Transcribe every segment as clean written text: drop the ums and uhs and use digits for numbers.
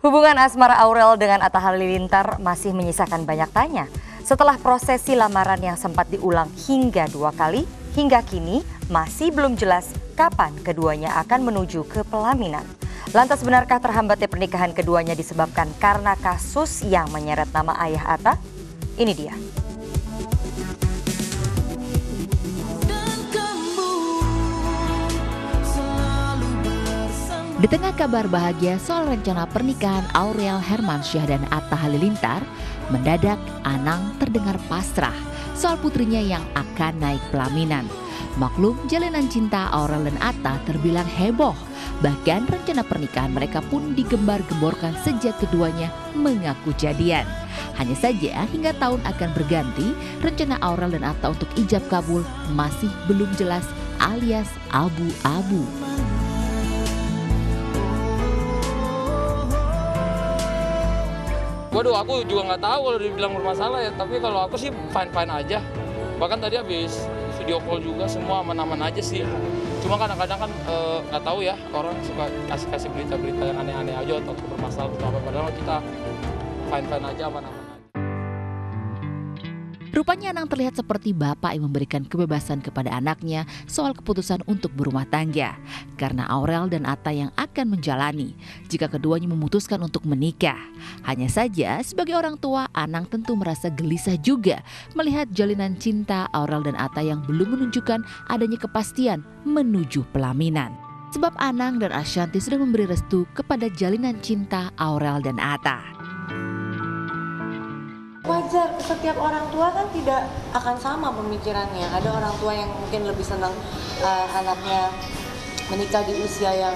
Hubungan asmara Aurel dengan Atta Halilintar masih menyisakan banyak tanya. Setelah prosesi lamaran yang sempat diulang hingga 2 kali, hingga kini masih belum jelas kapan keduanya akan menuju ke pelaminan. Lantas benarkah terhambatnya pernikahan keduanya disebabkan karena kasus yang menyeret nama ayah Atta? Ini dia. Di tengah kabar bahagia soal rencana pernikahan Aurel Hermansyah dan Atta Halilintar, mendadak Anang terdengar pasrah soal putrinya yang akan naik pelaminan. Maklum, jalinan cinta Aurel dan Atta terbilang heboh. Bahkan rencana pernikahan mereka pun digembar-gemborkan sejak keduanya mengaku jadian. Hanya saja hingga tahun akan berganti, rencana Aurel dan Atta untuk ijab kabul masih belum jelas alias abu-abu. Waduh, aku juga nggak tahu kalau dibilang bermasalah ya. Tapi kalau aku sih fine-fine aja. Bahkan tadi habis video call juga semua aman-aman aja sih. Cuma kadang-kadang kan nggak tahu ya, orang suka kasih berita-berita yang aneh-aneh aja atau bermasalah atau apa. Padahal kita fine-fine aja, aman-aman. Rupanya Anang terlihat seperti bapak yang memberikan kebebasan kepada anaknya soal keputusan untuk berumah tangga. Karena Aurel dan Atta yang akan menjalani jika keduanya memutuskan untuk menikah. Hanya saja sebagai orang tua, Anang tentu merasa gelisah juga melihat jalinan cinta Aurel dan Atta yang belum menunjukkan adanya kepastian menuju pelaminan. Sebab Anang dan Ashanti sudah memberi restu kepada jalinan cinta Aurel dan Atta. Wajar, setiap orang tua kan tidak akan sama pemikirannya. Ada orang tua yang mungkin lebih senang anaknya menikah di usia yang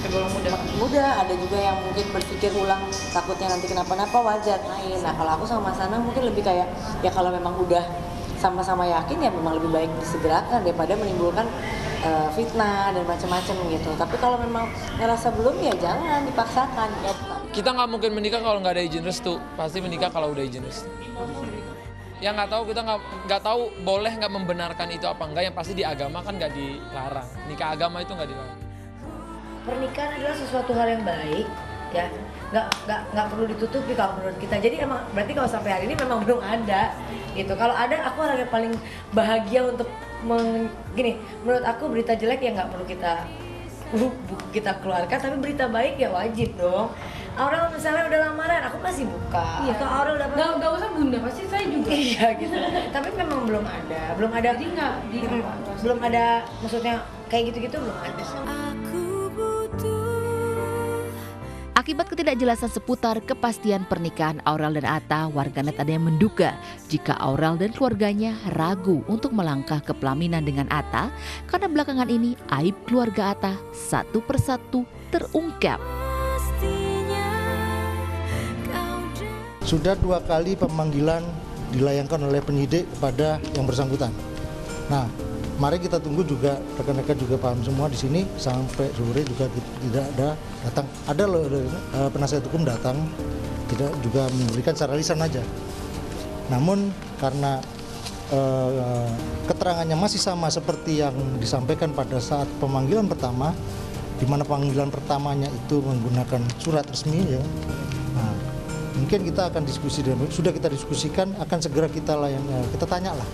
tergolong muda. Ada juga yang mungkin berpikir ulang, takutnya nanti kenapa-napa, wajar. Nah, kalau aku sama Mas Anang mungkin lebih kayak, ya kalau memang udah sama-sama yakin ya memang lebih baik disegerakan daripada menimbulkan fitnah dan macam-macam gitu. Tapi kalau memang ngerasa belum, ya jangan dipaksakan. Kita nggak mungkin menikah kalau nggak ada izin restu. Pasti menikah kalau udah izin restu. Ya nggak tahu, kita nggak tahu boleh nggak membenarkan itu apa enggak. Yang pasti di agama kan nggak dilarang. Nikah agama itu nggak dilarang. Pernikahan adalah sesuatu hal yang baik, ya. Nggak perlu ditutupi kalau menurut kita. Jadi emang berarti kalau sampai hari ini memang belum ada, gitu. Kalau ada, aku orang yang paling bahagia untuk gini. Menurut aku berita jelek ya nggak perlu kita keluarkan, tapi berita baik ya wajib dong. Aurel misalnya udah lamaran, aku masih buka. Iya. Atau Aurel udah nggak usah bunda, pasti saya juga. Iya gitu. Tapi memang belum ada. Jadi Belum ada, maksudnya kayak gitu-gitu belum ada. Akibat ketidakjelasan seputar kepastian pernikahan Aurel dan Atta, warganet ada yang menduga jika Aurel dan keluarganya ragu untuk melangkah ke pelaminan dengan Atta karena belakangan ini aib keluarga Atta satu persatu terungkap. Sudah 2 kali pemanggilan dilayangkan oleh penyidik kepada yang bersangkutan. Nah, mari kita tunggu juga, rekan-rekan juga paham semua di sini sampai sore juga tidak ada datang. Ada loh penasihat hukum datang, tidak juga memberikan secara lisan aja. Namun karena keterangannya masih sama seperti yang disampaikan pada saat pemanggilan pertama, di mana panggilan pertamanya itu menggunakan surat resmi ya. Nah, mungkin kita akan diskusi, sudah kita diskusikan, akan segera kita tanya lah.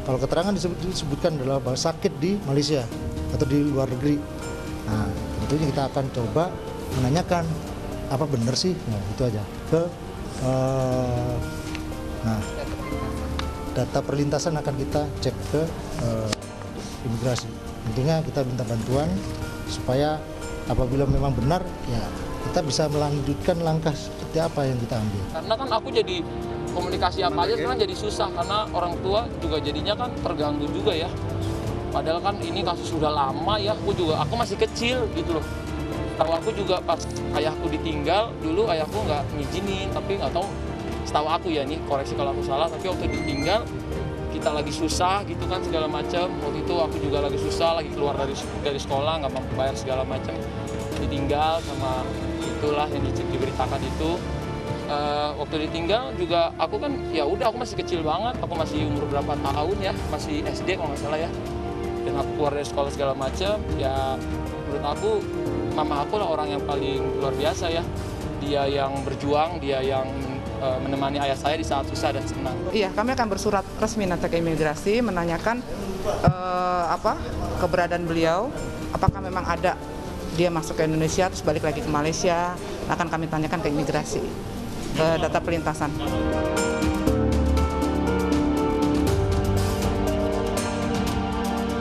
Kalau keterangan disebutkan adalah bahwa sakit di Malaysia atau di luar negeri. Nah, tentunya kita akan coba menanyakan apa benar sih, nah itu aja. Data perlintasan akan kita cek ke imigrasi. Tentunya kita minta bantuan supaya apabila memang benar, ya kita bisa melanjutkan langkah seperti apa yang kita ambil. Karena kan aku jadi komunikasi apa aja sekarang jadi susah karena orang tua juga jadinya kan terganggu juga ya. Padahal kan ini kasus sudah lama ya, aku masih kecil gitu loh. Tahu aku juga pas ayahku ditinggal, dulu ayahku nggak ngizinin, tapi nggak tahu, setahu aku ya nih, koreksi kalau aku salah, tapi waktu ditinggal kita lagi susah gitu kan segala macam. Waktu itu aku juga lagi susah, lagi keluar dari sekolah, nggak mampu bayar segala macam. Ditinggal sama itulah yang diberitakan itu. Waktu ditinggal juga aku kan ya udah, aku masih kecil banget, aku masih umur berapa tahun ya, masih SD kalau nggak salah ya, dan aku keluar dari sekolah segala macam ya. Menurut aku mama aku lah orang yang paling luar biasa ya. Dia yang berjuang, dia yang menemani ayah saya di saat susah dan senang. Iya, kami akan bersurat resmi nanti ke imigrasi menanyakan keberadaan beliau, apakah memang ada dia masuk ke Indonesia terus balik lagi ke Malaysia, akan kami tanyakan ke imigrasi, ke data pelintasan.